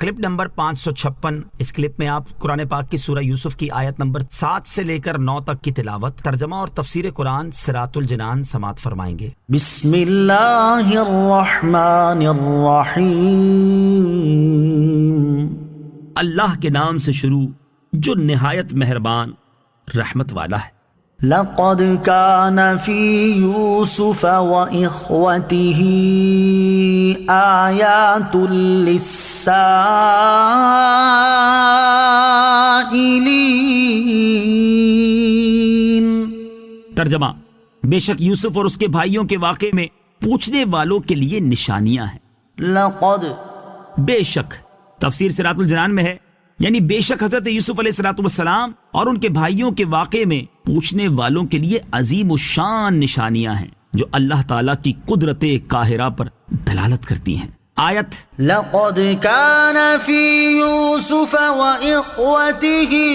Clip number 556। इस clip में आप कुरान पाक की सूरह यूसुफ की आयत नंबर 7 से लेकर 9 तक की तिलावत, तर्जमा और तफसीर कुरान सिरातुल जिनान समात फरमाएंगे। बिस्मिल्लाहिर्रहमानिर्रहीम। अल्लाह के नाम से शुरू जो निहायत मेहरबान रहमत वाला है। लक़द कान फी यूसुफ व इख्वतिही आयातुल लिस्साइलीन। तर्जमा, बेशक यूसुफ और उसके भाइयों के वाक़े में पूछने वालों के लिए निशानियां हैं। लक़द बेशक तफसीर सिरातुल जनान में है, यानी बेशक हजरत यूसुफ अलैहिस्सलाम और उनके भाइयों के वाक़े में पूछने वालों के लिए अजीम शान निशानियां हैं जो अल्लाह ताला की कुदरत काहिरा पर दलालत करती हैं। आयत लक़द कान फी यूसुफ व इख्वतिही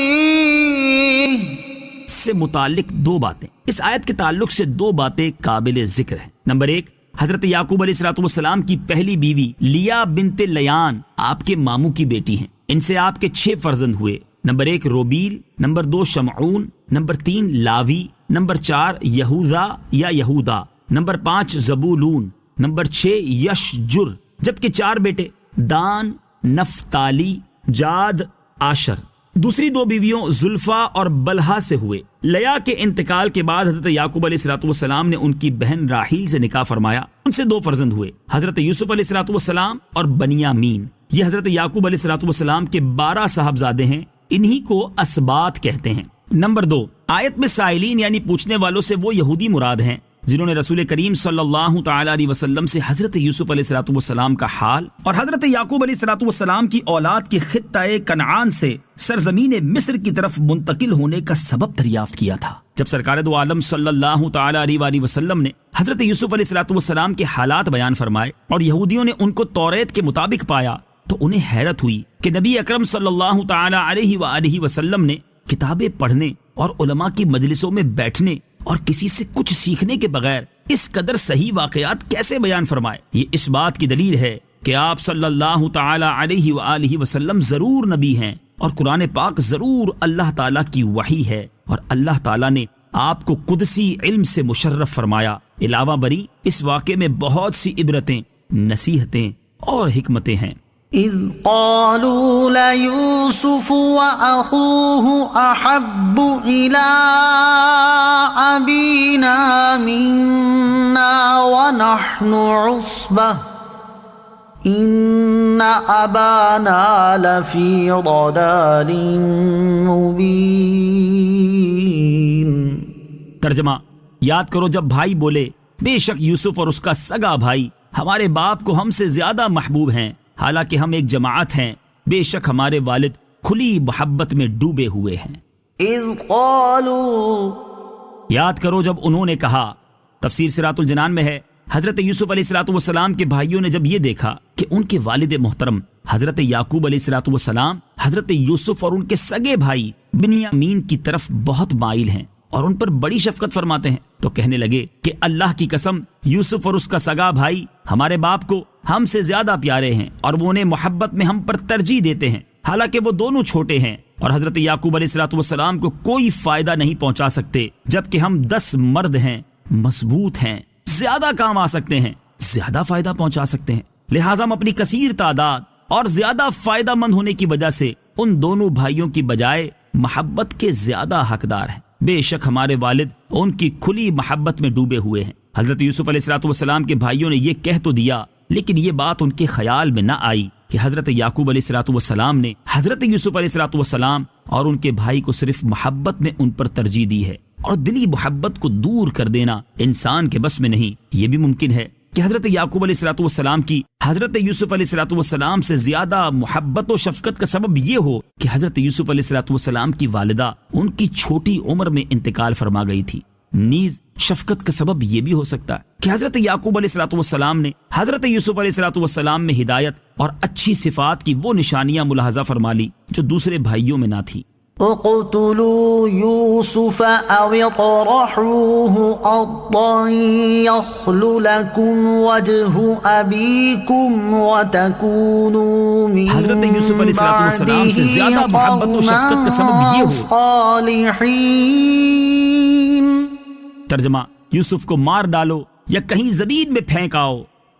से मुताल्लिक दो बातें, इस आयत के ताल्लुक से दो बातें काबिल जिक्र हैं। नंबर एक, हजरत याकूब अलैहिस्सलाम की पहली बीवी लिया बिनते लयान आपके मामू की बेटी हैं। इनसे आपके 6 फर्जंद हुए। नंबर 1 रोबील, नंबर 2 शमऊन, नंबर 3 लावी, नंबर 4 यहूदा या यहूदा, नंबर 5 जबूलून, नंबर 6 यशजुर, जबकि 4 बेटे दान, नफ्ताली, जाद, आशर। दूसरी 2 बीवियों जुल्फा और बलहा से हुए। लया के इंतकाल के बाद हजरत याकूब अलैहिस्सलाम ने उनकी बहन राहील से निकाह फरमाया। उनसे 2 फर्जंद हुए, हजरत यूसुफ अलैहिस्सलाम और बनियामीन। ये हजरत याकूब अलैहिस्सलाम के 12 साहबजादे हैं। इन्हीं को असबात कहते हैं। नंबर 2, आयत में साइलीन यानी पूछने वालों से वो यहूदी मुराद हैं जिन्होंने रसूल करीम सल्लल्लाहु तआला अलैहि वसल्लम से हजरत यूसुफ अलैहिस्सलाम का हाल और हजरत याकूब अलैहिस्सलाम की औलाद की खित्ता कनान से सरजमीन मिस्र की तरफ मुंतकिल होने का सबब दरियाफ्त किया था। जब सरकार दो आलम सल्लल्लाहु तआला अलैहि वसल्लम ने हजरत यूसुफ अलैहिस्सलाम के हालात बयान फरमाए और यहूदियों ने उनको तौरेत के मुताबिक पाया तो उन्हें हैरत हुई कि नबी अकरम सल्लल्लाहु तआला अलैहि वसल्लम ने किताबें पढ़ने और उलमा की मजलिसों में बैठने और किसी से कुछ सीखने के बगैर इस कदर सही वाकयात कैसे बयान फरमाए। ये इस बात की दलील है कि आप सल्लल्लाहु तआला अलैहि वसल्लम जरूर नबी हैं और कुरान पाक जरूर अल्लाह ताला की वही है और अल्लाह ताला ने आपको कुदसी इल्म से मुशर्रफ फरमाया। इलावा बरी इस वाक़े में बहुत सी इबरतें, नसीहतें और हिकमतें हैं। इज़ क़ालू लयूसुफ़ व अख़ूहु अहब्बु इला अबीना मिन्ना व नहनु उस्बह इन्न अबाना लफ़ी ज़लालिम मुबीन। तर्जमा, याद करो जब भाई बोले बेशक यूसुफ और उसका सगा भाई हमारे बाप को हमसे ज्यादा महबूब हैं, हालांकि हम एक जमात हैं। बेशक हमारे वालिद खुली मोहब्बत में डूबे हुए हैं। इज़ क़ालू, याद करो जब उन्होंने कहा। तफसीर सिरातुल जनान में है, हजरत यूसुफ अलैहिस्सलाम के भाइयों ने जब ये देखा कि उनके वालिद मोहतरम हजरत याकूब अलैहिस्सलाम हजरत यूसुफ और उनके सगे भाई बिन्यामीन की तरफ बहुत माइल हैं और उन पर बड़ी शफकत फरमाते हैं, तो कहने लगे कि अल्लाह की कसम यूसुफ और उसका सगा भाई हमारे बाप को हमसे ज्यादा प्यारे हैं और वो उन्हें मोहब्बत में हम पर तरजीह देते हैं, हालांकि वो दोनों छोटे हैं और हजरत याकूब अलैहिस्सलाम को कोई फायदा नहीं पहुंचा सकते, जबकि हम 10 मर्द हैं, मजबूत हैं, ज्यादा काम आ सकते हैं, ज्यादा फायदा पहुंचा सकते हैं। लिहाजा हम अपनी कसीर तादाद और ज्यादा फायदा मंद होने की वजह से उन दोनों भाइयों की बजाय मोहब्बत के ज्यादा हकदार हैं। बेशक हमारे वालिद उनकी खुली मोहब्बत में डूबे हुए हैं। हजरत यूसुफ अलैहिस्सलाम के भाइयों ने यह कह तो दिया, लेकिन ये बात उनके ख्याल में न आई कि हजरत याकूब अलैहिस्सलाम ने हजरत यूसुफ अलैहिस्सलाम और उनके भाई को सिर्फ मोहब्बत में उन पर तरजीह दी है और दिली मोहब्बत को दूर कर देना इंसान के बस में नहीं। ये भी मुमकिन है कि हजरत याकूब अलैहिस्सलाम की हजरत यूसुफ अलैहिस्सलाम से ज्यादा मोहब्बत और शफकत का सबब ये हो कि हजरत यूसुफ अलैहिस्सलाम की वालिदा उनकी छोटी उम्र में इंतकाल फरमा गई थी। नीज शफकत का सबब यह भी हो सकता है कि हजरत याकूब अलैहिस्सलाम ने हजरत यूसुफ अलैहिस्सलाम में हिदायत और अच्छी सिफात की वो निशानियां मुलाहजा फरमा ली जो दूसरे भाइयों में ना थी। اقتلوا يوسف أو اطرحوه أرضا يخل لكم وجه أبيكم وتكونوا من حضرت یوسف علیہ السلام سے زیادہ محبت و شفقت کا سبب یہ ہو. صالحين. ترجمہ: یوسف کو مار ڈالو یا کہیں زمین میں پھینک آؤ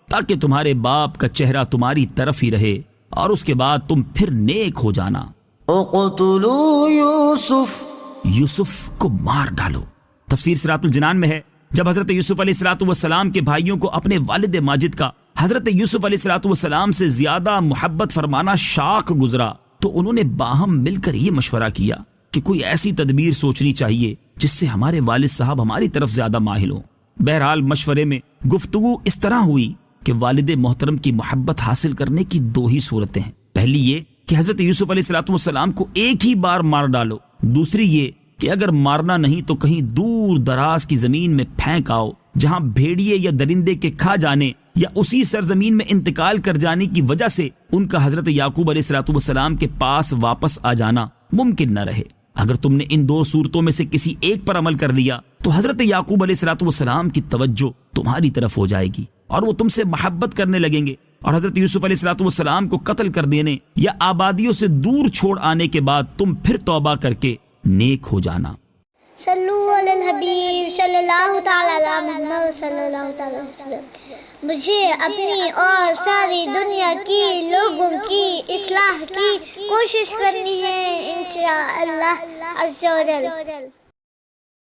تاکہ تمہارے باپ کا چہرہ تمہاری طرف ہی رہے اور اس کے بعد تم پھر نیک ہو جانا. اقتلوا یوسف. یوسف کو مار ڈالو. تفسیر صراط الجنان میں ہے جب حضرت یوسف علیہ السلام کے بھائیوں کو اپنے والد ماجد کا حضرت یوسف علیہ السلام سے زیادہ محبت فرمانا شاق گزرا تو انہوں نے باہم مل کر یہ مشورہ کیا کہ کوئی ایسی تدبیر سوچنی چاہیے جس سے ہمارے والد صاحب ہماری طرف زیادہ مائل ہوں. بہرحال مشورے میں گفتگو اس طرح ہوئی کہ والد محترم کی محبت حاصل کرنے کی دو ہی صورتیں ہیں. پہلی یہ کہ حضرت یوسف علیہ السلام کو ایک ہی بار مار ڈالو. دوسری یہ کہ اگر مارنا نہیں تو کہیں دور دراز کی زمین میں پھینک آؤ جہاں بھیڑیے یا درندے کے کھا جانے یا اسی سرزمین میں انتقال کر جانے کی وجہ سے ان کا حضرت یعقوب علیہ السلام کے پاس واپس آ جانا ممکن نہ رہے. اگر تم نے ان دو صورتوں میں سے کسی ایک پر عمل کر لیا تو حضرت یعقوب علیہ السلام کی توجہ تمہاری طرف ہو جائے گی اور وہ تم سے محبت کرنے لگیں گے اور حضرت یوسف علیہ السلام کو قتل کر دینے یا آبادیوں سے دور چھوڑ آنے کے بعد تم پھر توبہ کر کے نیک ہو جانا. صلو علی الحبیب صلی اللہ تعالی علی محمد صلی اللہ تعالی وسلم. مجھے اپنی اور ساری دنیا کی لوگوں کی اصلاح کی کوشش کرنی ہے انشاءاللہ عز و جل.